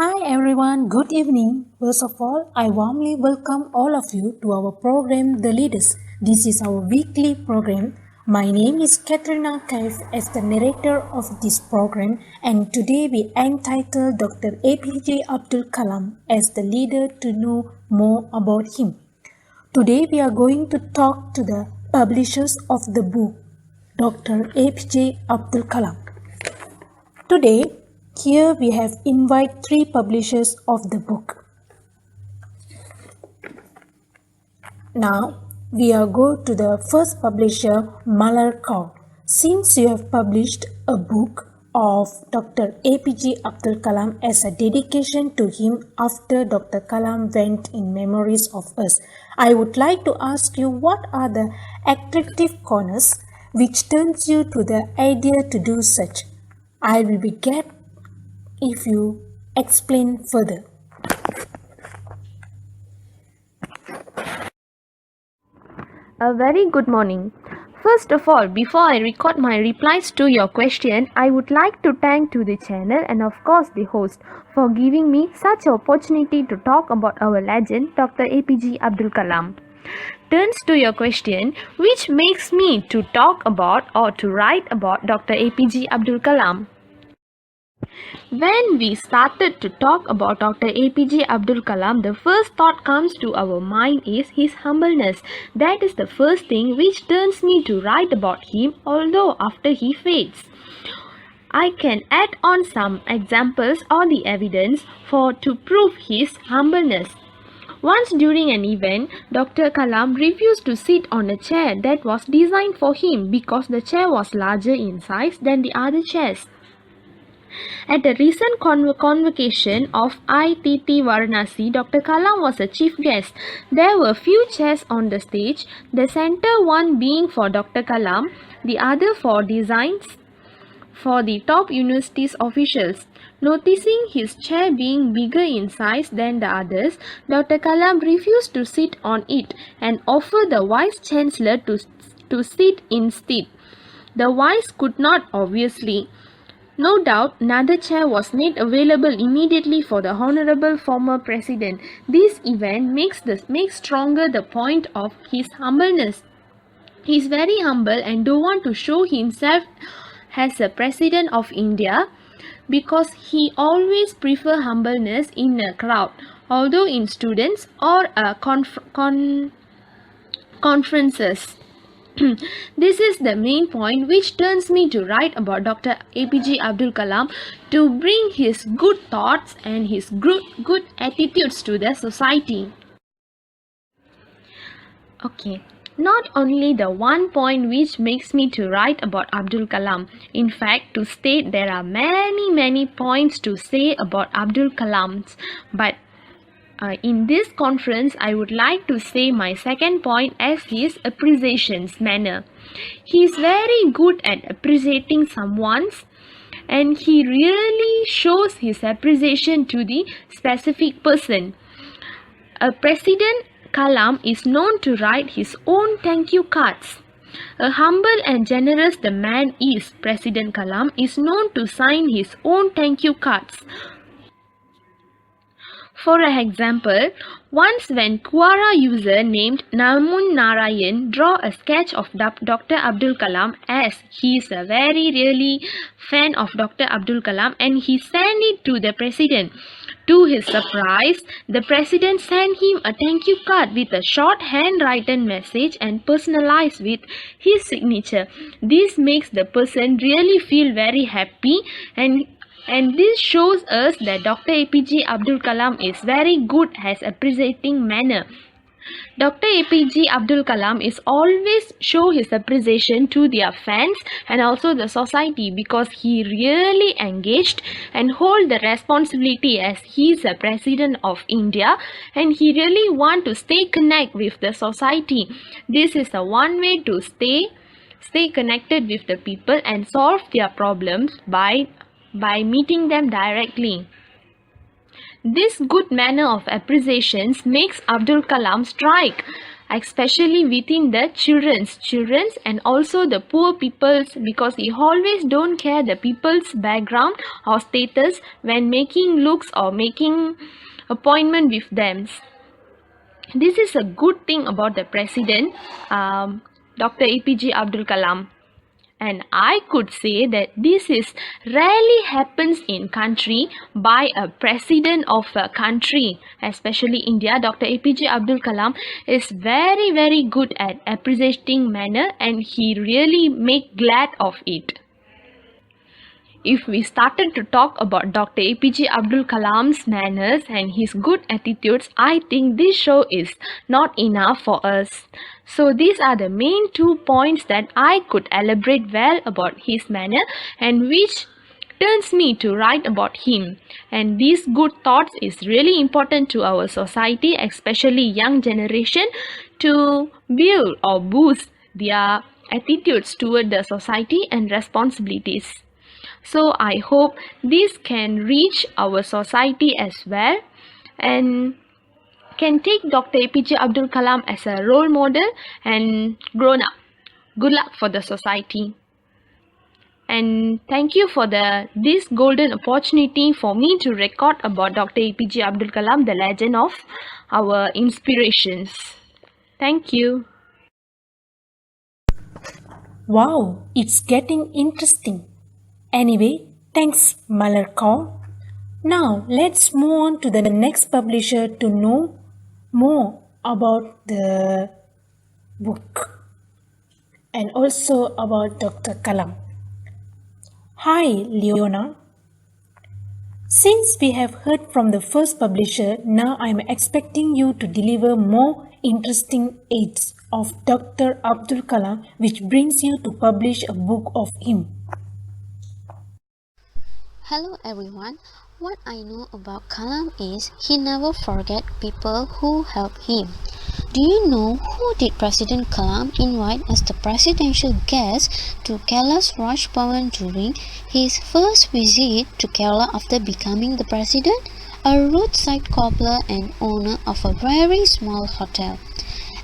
Hi everyone, good evening. First of all, I warmly welcome all of you to our program The Leaders. This is our weekly program. My name is Katrina Kaif as the narrator of this program, and today we entitle Dr. APJ Abdul Kalam as the leader to know more about him. Today we are going to talk to the publishers of the book, Dr. APJ Abdul Kalam. Today, here we have invited three publishers of the book. Now, we are go to the first publisher, Malar Kaur. Since you have published a book of Dr. APJ Abdul Kalam as a dedication to him after Dr. Kalam went in memories of us, I would like to ask you what are the attractive corners which turns you to the idea to do such. I will be glad if you explain further. A very good morning. First of all, before I record my replies to your question, I would like to thank to the channel and of course the host for giving me such an opportunity to talk about our legend Dr. APJ Abdul Kalam. Turns to your question, which makes me to talk about or to write about Dr. APJ Abdul Kalam. When we started to talk about Dr. APJ Abdul Kalam, the first thought comes to our mind is his humbleness. That is the first thing which turns me to write about him, although after he fades. I can add on some examples or the evidence to prove his humbleness. Once during an event, Dr. Kalam refused to sit on a chair that was designed for him because the chair was larger in size than the other chairs. At a recent convocation of ITT Varanasi, Dr. Kalam was a chief guest. There were few chairs on the stage, the center one being for Dr. Kalam, the other for designs for the top university's officials. Noticing his chair being bigger in size than the others, Dr. Kalam refused to sit on it and offered the Vice Chancellor to sit instead. The Vice could not, obviously. No doubt, another chair was made available immediately for the Honorable former President. This event makes stronger the point of his humbleness. He is very humble and don't want to show himself as a President of India because he always prefer humbleness in a crowd, although in students or conferences. This is the main point which turns me to write about Dr. APJ Abdul Kalam to bring his good thoughts and his good attitudes to the society. Okay, not only the one point which makes me to write about Abdul Kalam. In fact, to state there are many points to say about Abdul Kalam, but in this conference, I would like to say my second point as his appreciations manner. He is very good at appreciating someone's and he really shows his appreciation to the specific person. President Kalam is known to write his own thank you cards. A humble and generous the man is, President Kalam is known to sign his own thank you cards. For example, once when Quora user named Namun Narayan draw a sketch of Dr. Abdul Kalam as he is a really fan of Dr. Abdul Kalam and he sent it to the president. To his surprise, the president sent him a thank you card with a short handwritten message and personalized with his signature. This makes the person really feel very happy and this shows us that Dr. APJ Abdul Kalam is very good at appreciating manner. Dr. APJ Abdul Kalam is always show his appreciation to their fans and also the society because he really engaged and hold the responsibility as he is a president of India and he really want to stay connected with the society. This is the one way to stay connected with the people and solve their problems by meeting them directly. This good manner of appreciations makes Abdul Kalam strike especially within the children's and also the poor people's, because he always don't care the people's background or status when making looks or making appointment with them. This is a good thing about the president, Dr. APJ Abdul Kalam. And I could say that this is rarely happens in country by a president of a country, especially India. Dr. APJ Abdul Kalam is very good at appreciating manner, and he really make glad of it. If we started to talk about Dr. APJ Abdul Kalam's manners and his good attitudes, I think this show is not enough for us. So these are the main 2 points that I could elaborate well about his manner, and which turns me to write about him. And these good thoughts is really important to our society, especially young generation, to build or boost their attitudes toward the society and responsibilities. So I hope this can reach our society as well and can take Dr. APJ Abdul Kalam as a role model and grown up. Good luck for the society. And thank you for this golden opportunity for me to record about Dr. APJ Abdul Kalam, the legend of our inspirations. Thank you. Wow, it's getting interesting. Anyway, thanks Malarkau. Now let's move on to the next publisher to know more about the book and also about Dr. Kalam. Hi Leona. Since we have heard from the first publisher, now I'm expecting you to deliver more interesting aids of Dr. Abdul Kalam, which brings you to publish a book of him. Hello everyone. What I know about Kalam is he never forget people who help him. Do you know who did President Kalam invite as the presidential guest to Kerala's Raj Bhavan during his first visit to Kerala after becoming the president? A roadside cobbler and owner of a very small hotel.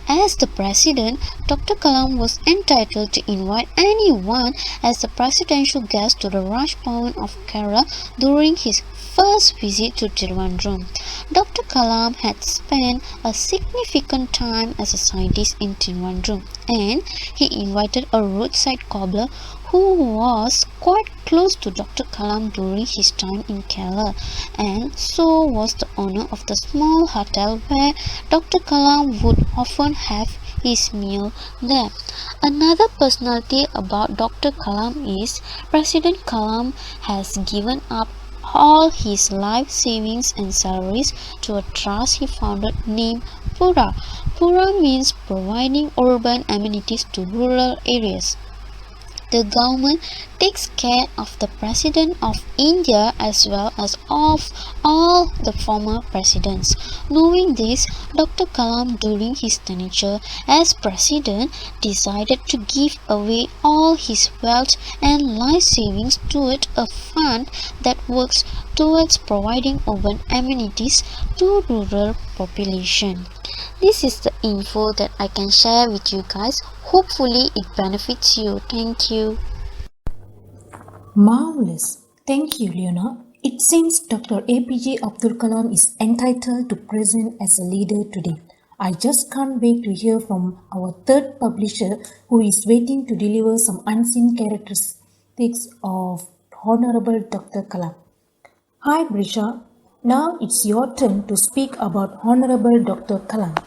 As the president, Dr. Kalam was entitled to invite anyone as the presidential guest to the Raj Bhavan of Kerala during his first visit to Trivandrum. Dr. Kalam had spent a significant time as a scientist in Trivandrum, and he invited a roadside cobbler who was quite close to Dr. Kalam during his time in Kerala, and so was the owner of the small hotel where Dr. Kalam would often have his meal there. Another personality about Dr. Kalam is President Kalam has given up all his life savings and salaries to a trust he founded named Pura. Pura means providing urban amenities to rural areas. The government takes care of the President of India as well as of all the former presidents. Knowing this, Dr. Kalam during his tenure as president decided to give away all his wealth and life savings toward a fund that works towards providing urban amenities to rural population. This is the info that I can share with you guys. Hopefully it benefits you. Thank you. Marvelous. Thank you, Leona. It seems Dr. APJ Abdul Kalam is entitled to present as a leader today. I just can't wait to hear from our third publisher who is waiting to deliver some unseen characteristics of Honorable Dr. Kalam. Hi Brisha, now it's your turn to speak about Honorable Dr. Kalam.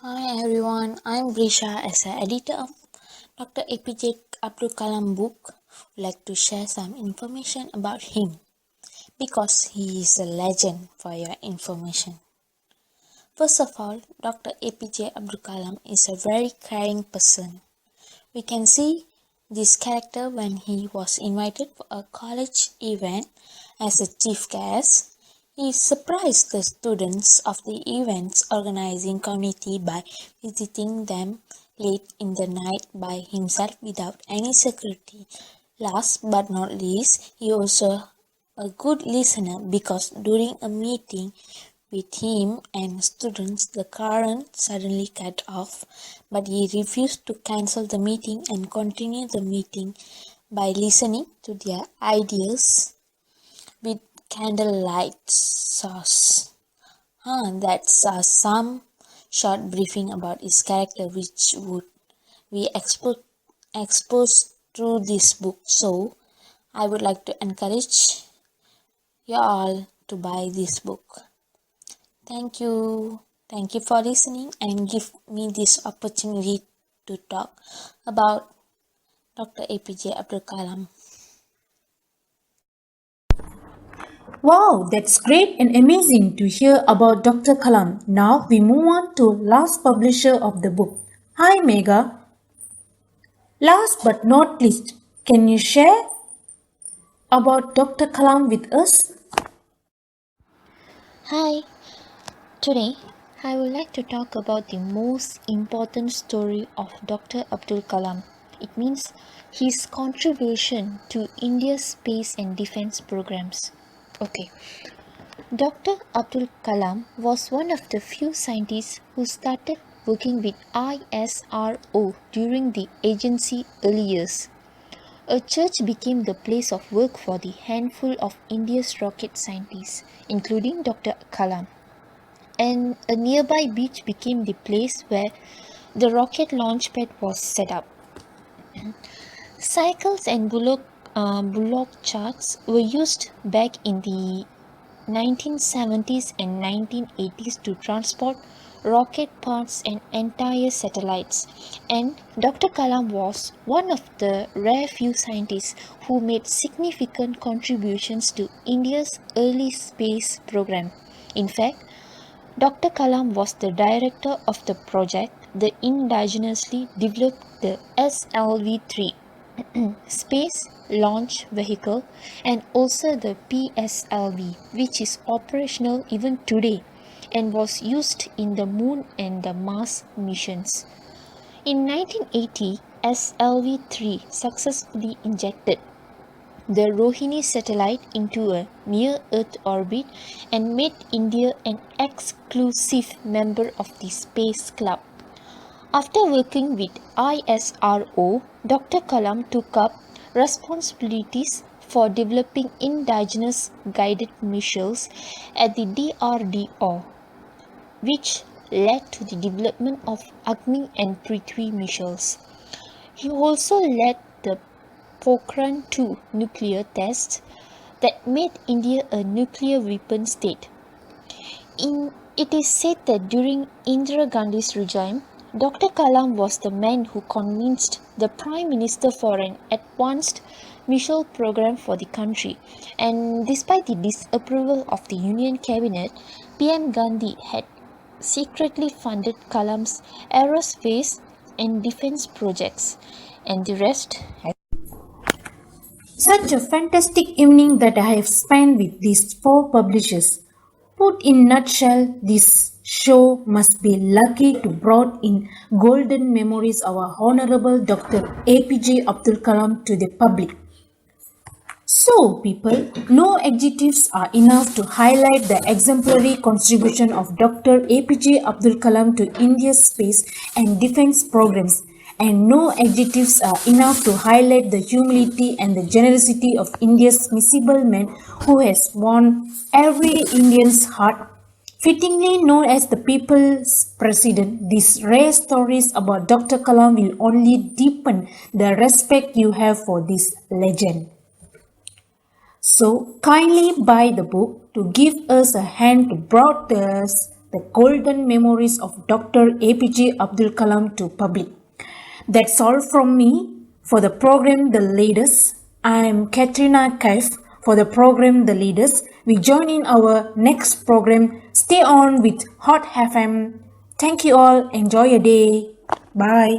Hi everyone, I'm Brisha. As an editor of Dr. APJ Abdul Kalam book, I'd like to share some information about him because he is a legend for your information. First of all, Dr. APJ Abdul Kalam is a very caring person. We can see this character when he was invited for a college event as a chief guest. He surprised the students of the event's organizing committee by visiting them late in the night by himself without any security. Last but not least, he also a good listener because during a meeting With him and students, the current suddenly cut off, but he refused to cancel the meeting and continued the meeting by listening to their ideas with candlelight sauce. That's some short briefing about his character, which would we expose through this book. So I would like to encourage you all to buy this book. Thank you. Thank you for listening and give me this opportunity to talk about Dr. APJ Abdul Kalam. Wow, that's great and amazing to hear about Dr. Kalam. Now we move on to last publisher of the book. Hi Mega. Last but not least, can you share about Dr. Kalam with us? Hi, today I would like to talk about the most important story of Dr. Abdul Kalam. It means his contribution to India's space and defense programs. Okay. Dr. Abdul Kalam was one of the few scientists who started working with ISRO during the agency early years. A church became the place of work for the handful of India's rocket scientists, including Dr. Kalam. And a nearby beach became the place where the rocket launch pad was set up. Cycles and bullock charts were used back in the 1970s and 1980s to transport rocket parts and entire satellites, and Dr. Kalam was one of the rare few scientists who made significant contributions to India's early space program. In fact, Dr. Kalam was the director of the project that indigenously developed the SLV-3 Space Launch Vehicle, and also the PSLV, which is operational even today and was used in the Moon and the Mars missions. In 1980, SLV-3 successfully injected the Rohini satellite into a near-Earth orbit and made India an exclusive member of the Space Club. After working with ISRO, Dr. Kalam took up responsibilities for developing indigenous guided missiles at the DRDO, which led to the development of Agni and Prithvi missiles. He also led the Pokhran-2 nuclear tests that made India a nuclear weapon state. It is said that during Indira Gandhi's regime, Dr. Kalam was the man who convinced the Prime Minister for an advanced missile program for the country, and despite the disapproval of the Union Cabinet, PM Gandhi had secretly funded Kalam's aerospace and defense projects, and the rest has Such a fantastic evening that I have spent with these four publishers. Put in nutshell, this show must be lucky to brought in golden memories of our Honorable Dr. APJ Abdul Kalam to the public. So, people, no adjectives are enough to highlight the exemplary contribution of Dr. APJ Abdul Kalam to India's space and defense programs, and no adjectives are enough to highlight the humility and the generosity of India's missile man who has won every Indian's heart. Fittingly known as the People's President, these rare stories about Dr. Kalam will only deepen the respect you have for this legend. So kindly buy the book to give us a hand to broadcast the golden memories of Dr. APJ Abdul Kalam to public. That's all from me for the program The Leaders. I am Katrina Kaif for the program The Leaders. We join in our next program. Stay on with Hot FM. Thank you all. Enjoy your day. Bye.